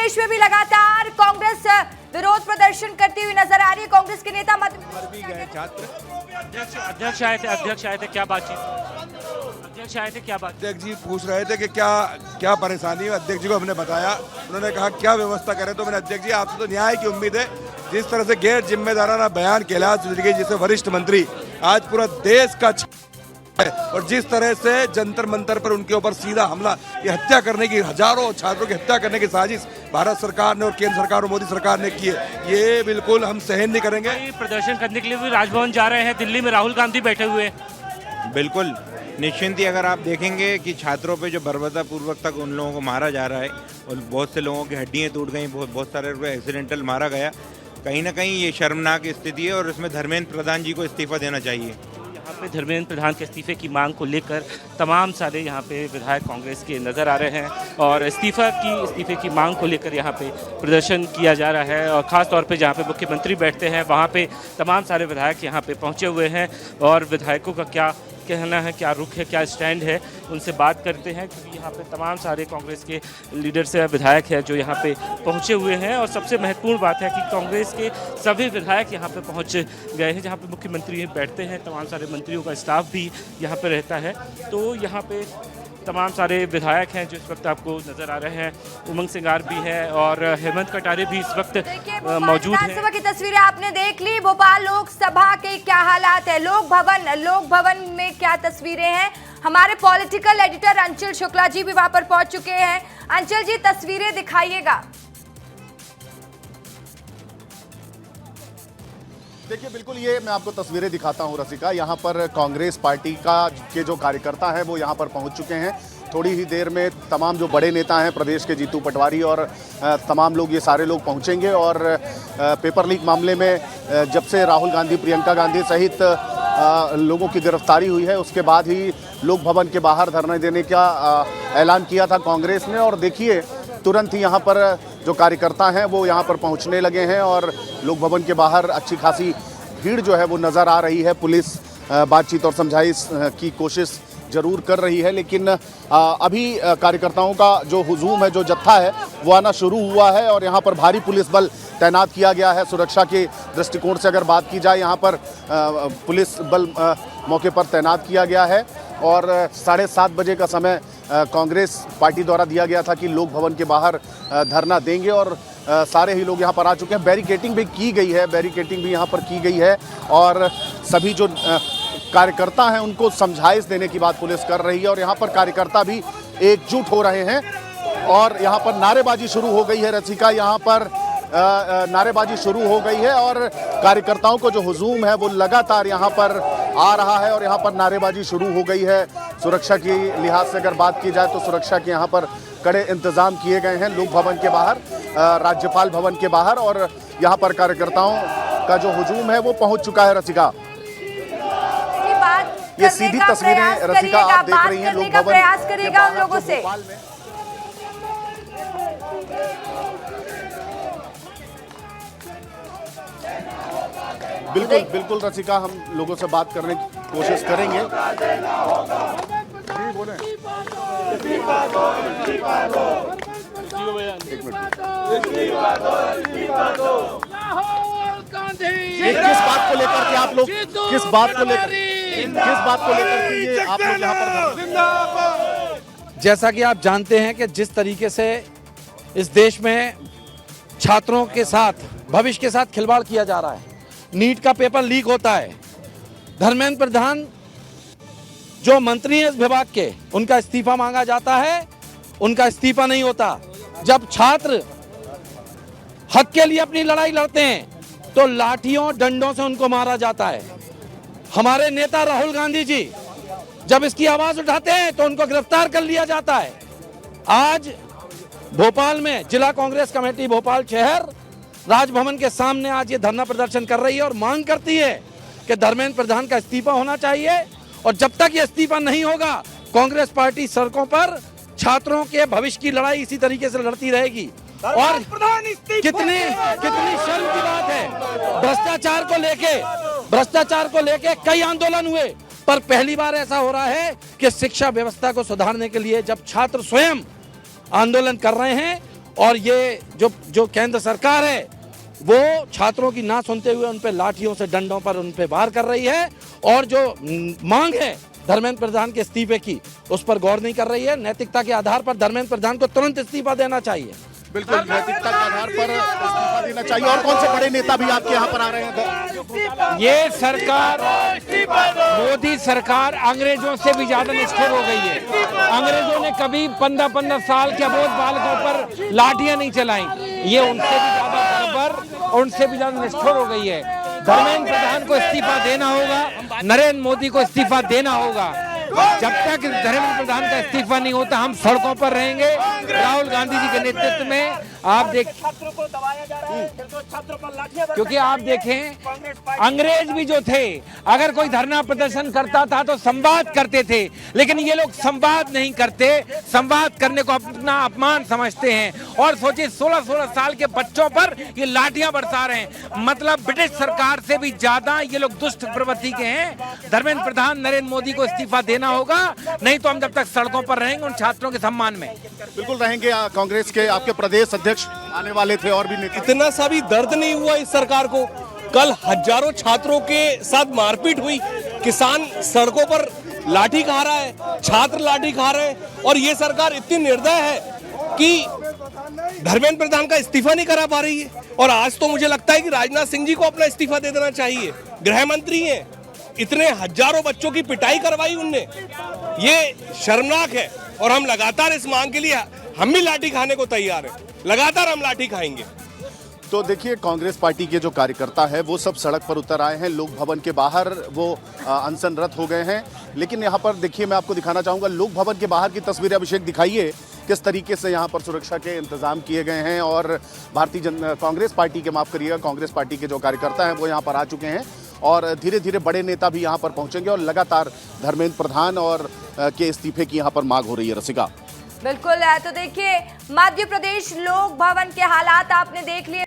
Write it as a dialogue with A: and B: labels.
A: प्रदेश में भी लगातार कांग्रेस विरोध प्रदर्शन करती हुई नजर आ रही है। कांग्रेस के नेता
B: अध्यक्ष आए थे, क्या बातचीत? अध्यक्ष आए थे, क्या बात?
C: अध्यक्ष जी पूछ रहे थे कि क्या परेशानी है। अध्यक्ष जी को हमने बताया, उन्होंने कहा क्या व्यवस्था करें। तो मैंने अध्यक्ष जी आपसे तो न्याय की उम्मीद है। जिस तरह से गैर जिम्मेदाराना बयान कैलाश विजयवर्गीय जैसे वरिष्ठ मंत्री आज पूरा देश का है, और जिस तरह से जंतर मंतर पर उनके ऊपर सीधा हमला, ये हत्या करने की, हजारों छात्रों की हत्या करने की साजिश भारत सरकार ने और केंद्र सरकार और मोदी सरकार ने की है, ये बिल्कुल हम सहन नहीं करेंगे।
B: प्रदर्शन करने के लिए भी राजभवन जा रहे हैं। दिल्ली में राहुल गांधी बैठे हुए हैं।
D: बिल्कुल निश्चिंत ही अगर आप देखेंगे कि छात्रों पे जो बर्बरतापूर्वक तक उन लोगों को मारा जा रहा है और बहुत से लोगों की हड्डियाँ टूट गई, बहुत सारे को एक्सीडेंटल मारा गया, कहीं ना कहीं ये शर्मनाक स्थिति है और इसमें धर्मेंद्र प्रधान जी को इस्तीफा देना चाहिए।
B: यहाँ पे धर्मेंद्र प्रधान के इस्तीफे की मांग को लेकर तमाम सारे यहाँ पे विधायक कांग्रेस के नज़र आ रहे हैं और इस्तीफे की मांग को लेकर यहाँ पे प्रदर्शन किया जा रहा है। और ख़ास तौर पे जहाँ पे मुख्यमंत्री बैठते हैं वहाँ पे तमाम सारे विधायक यहाँ पे पहुँचे हुए हैं और विधायकों का क्या कहना है, क्या रुख है, क्या स्टैंड है, उनसे बात करते हैं। क्योंकि यहाँ पे तमाम सारे कांग्रेस के लीडर्स हैं, विधायक हैं जो यहाँ पे पहुँचे हुए हैं। और सबसे महत्वपूर्ण बात है कि कांग्रेस के सभी विधायक यहाँ पे पहुँच गए हैं। जहाँ पे मुख्यमंत्री बैठते हैं, तमाम सारे मंत्रियों का स्टाफ भी यहाँ पे रहता है। तो यहाँ पे तमाम सारे विधायक हैं जो इस वक्त आपको नजर आ रहे हैं। उमंग सिंगार भी है और हेमंत कटारे भी इस वक्त मौजूद हैं।
A: विधानसभा की तस्वीरें आपने देख ली। भोपाल लोकसभा के क्या हालात है, लोक भवन में क्या तस्वीरें हैं। हमारे पॉलिटिकल एडिटर अंचल शुक्ला जी भी वहां पर पहुंच चुके हैं। अंचल जी, तस्वीरें दिखाइएगा।
E: देखिए, बिल्कुल ये मैं आपको तस्वीरें दिखाता हूं रसिका। यहाँ पर कांग्रेस पार्टी के जो कार्यकर्ता हैं वो यहाँ पर पहुँच चुके हैं। थोड़ी ही देर में तमाम जो बड़े नेता हैं प्रदेश के, जीतू पटवारी और तमाम लोग, ये सारे लोग पहुँचेंगे। और पेपर लीक मामले में जब से राहुल गांधी, प्रियंका गांधी सहित लोगों की गिरफ्तारी हुई है, उसके बाद ही लोक भवन के बाहर धरना देने का ऐलान किया था कांग्रेस ने। और देखिए, तुरंत ही यहाँ पर जो कार्यकर्ता हैं वो यहाँ पर पहुँचने लगे हैं और लोक भवन के बाहर अच्छी खासी भीड़ जो है वो नज़र आ रही है। पुलिस बातचीत और समझाइश की कोशिश जरूर कर रही है, लेकिन अभी कार्यकर्ताओं का जो हुजूम है, जो जत्था है, वो आना शुरू हुआ है। और यहाँ पर भारी पुलिस बल तैनात किया गया है। सुरक्षा के दृष्टिकोण से अगर बात की जाए, यहाँ पर पुलिस बल मौके पर तैनात किया गया है। और 7:30 बजे का समय कांग्रेस पार्टी द्वारा दिया गया था कि लोक भवन के बाहर धरना देंगे और सारे ही लोग यहाँ पर आ चुके हैं। बैरिकेटिंग भी की गई है, और सभी जो कार्यकर्ता हैं उनको समझाइश देने की बात पुलिस कर रही है। और यहाँ पर कार्यकर्ता भी एकजुट हो रहे हैं और यहाँ पर नारेबाजी शुरू हो गई है रसिका। यहाँ पर नारेबाजी शुरू हो गई है और कार्यकर्ताओं को जो हुजूम है वो लगातार यहाँ पर आ रहा है और यहाँ पर नारेबाजी शुरू हो गई है। सुरक्षा की लिहाज से अगर बात की जाए तो सुरक्षा के यहाँ पर कड़े इंतजाम किए गए हैं लोक भवन के बाहर, राज्यपाल भवन के बाहर। और यहाँ पर कार्यकर्ताओं का जो हुजूम है वो पहुँच चुका है रसिका। ये सीधी तस्वीरें रसिका आप देख रही हैं लोक भवन
A: प्रयास करेगा उन लोगों से। बिल्कुल रसिका, हम लोगों से बात करने की कोशिश करेंगे। जी बोले। एक मिनट, किस बात को लेकर के आप लोग, किस बात को लेकर के ये आप लोग यहाँ पर?
F: जैसा कि आप जानते हैं कि जिस तरीके से इस देश में छात्रों के साथ, भविष्य के साथ खिलवाड़ किया जा रहा है, नीट का पेपर लीक होता है, धर्मेंद्र प्रधान जो मंत्री हैं इस विभाग के, उनका इस्तीफा मांगा जाता है, उनका इस्तीफा नहीं होता। जब छात्र हक के लिए अपनी लड़ाई लड़ते हैं तो लाठियों डंडों से उनको मारा जाता है। हमारे नेता राहुल गांधी जी जब इसकी आवाज उठाते हैं तो उनको गिरफ्तार कर लिया जाता है। आज भोपाल में जिला कांग्रेस कमेटी भोपाल शहर राजभवन के सामने आज ये धरना प्रदर्शन कर रही है और मांग करती है कि धर्मेंद्र प्रधान का इस्तीफा होना चाहिए। और जब तक ये इस्तीफा नहीं होगा, कांग्रेस पार्टी सड़कों पर छात्रों के भविष्य की लड़ाई इसी तरीके से लड़ती रहेगी। और कितनी शर्म की बात है, भ्रष्टाचार को लेके कई आंदोलन हुए, पर पहली बार ऐसा हो रहा है कि शिक्षा व्यवस्था को सुधारने के लिए जब छात्र स्वयं आंदोलन कर रहे हैं और ये जो केंद्र सरकार है वो छात्रों की ना सुनते हुए उन पे लाठियों से, डंडों पर उन पे वार कर रही है, और जो मांग है धर्मेंद्र प्रधान के इस्तीफे की उस पर गौर नहीं कर रही है। नैतिकता के आधार पर धर्मेंद्र प्रधान को तुरंत इस्तीफा देना चाहिए।
E: बिल्कुल, नैतिकता के आधार पर इस्तीफा देना चाहिए। और कौन से बड़े नेता भी आपके यहाँ पर आ रहे हैं?
G: ये सरकार, मोदी सरकार अंग्रेजों से भी ज्यादा निष्ठुर हो गई है। अंग्रेजों ने कभी 15-15 साल के अबोध बालकों पर लाठियां नहीं चलाई। ये उनसे भी ज्यादा बर्बर और उनसे भी ज्यादा निष्ठुर हो गई है। धर्मेंद्र प्रधान को इस्तीफा देना होगा, नरेंद्र मोदी को इस्तीफा देना होगा। जब तक धर्मेंद्र प्रधान का इस्तीफा नहीं होता हम सड़कों पर रहेंगे। राहुल गांधी जी के नेतृत्व में आप देख, क्योंकि आप देखें अंग्रेज भी जो थे अगर कोई धरना प्रदर्शन करता था तो संवाद करते थे, लेकिन ये लोग संवाद नहीं करते, संवाद करने को अपना अपमान समझते हैं। और सोचिए 16-16 साल के बच्चों पर ये लाठियां बरसा रहे हैं। मतलब ब्रिटिश सरकार से भी ज्यादा ये लोग दुष्ट प्रवृत्ति के हैं। धर्मेंद्र प्रधान, नरेंद्र मोदी को इस्तीफा देना होगा, नहीं तो हम जब तक सड़कों पर रहेंगे उन छात्रों के सम्मान में।
E: बिल्कुल रहेंगे। कांग्रेस के आपके प्रदेश अध्यक्ष आने वाले थे और भी नेता।
H: इतना सा भी दर्द नहीं हुआ इस सरकार को। कल हजारों छात्रों के साथ मारपीट हुई, किसान सड़कों पर लाठी खा रहा है, छात्र लाठी खा रहे हैं, और ये सरकार इतनी निर्दय है कि धर्मेंद्र प्रधान का इस्तीफा नहीं करा पा रही है। और आज तो मुझे लगता है कि राजनाथ सिंह जी को अपना इस्तीफा दे देना चाहिए। गृह मंत्री हैं, इतने हजारों बच्चों की पिटाई करवाई उनने, ये शर्मनाक है। और हम लगातार इस मांग के लिए हम भी लाठी खाने को तैयार हैं, लगातार हम लाठी खाएंगे।
E: तो देखिए, कांग्रेस पार्टी के जो कार्यकर्ता है वो सब सड़क पर उतर आए हैं। लोक भवन के बाहर वो अनशनरत हो गए हैं। लेकिन यहाँ पर देखिए, मैं आपको दिखाना चाहूँगा लोक भवन के बाहर की तस्वीरें। अभिषेक, दिखाइए किस तरीके से यहाँ पर सुरक्षा के इंतजाम किए गए हैं। और कांग्रेस पार्टी के, माफ़ करिएगा, कांग्रेस पार्टी के जो कार्यकर्ता हैं वो यहाँ पर आ चुके हैं और धीरे धीरे बड़े नेता भी यहाँ पर पहुँचेंगे और लगातार धर्मेंद्र प्रधान और के इस्तीफे की यहाँ पर मांग हो रही है। रसिका,
A: बिल्कुल, तो देखिए मध्य प्रदेश लोक भवन के हालात आपने देख लिए।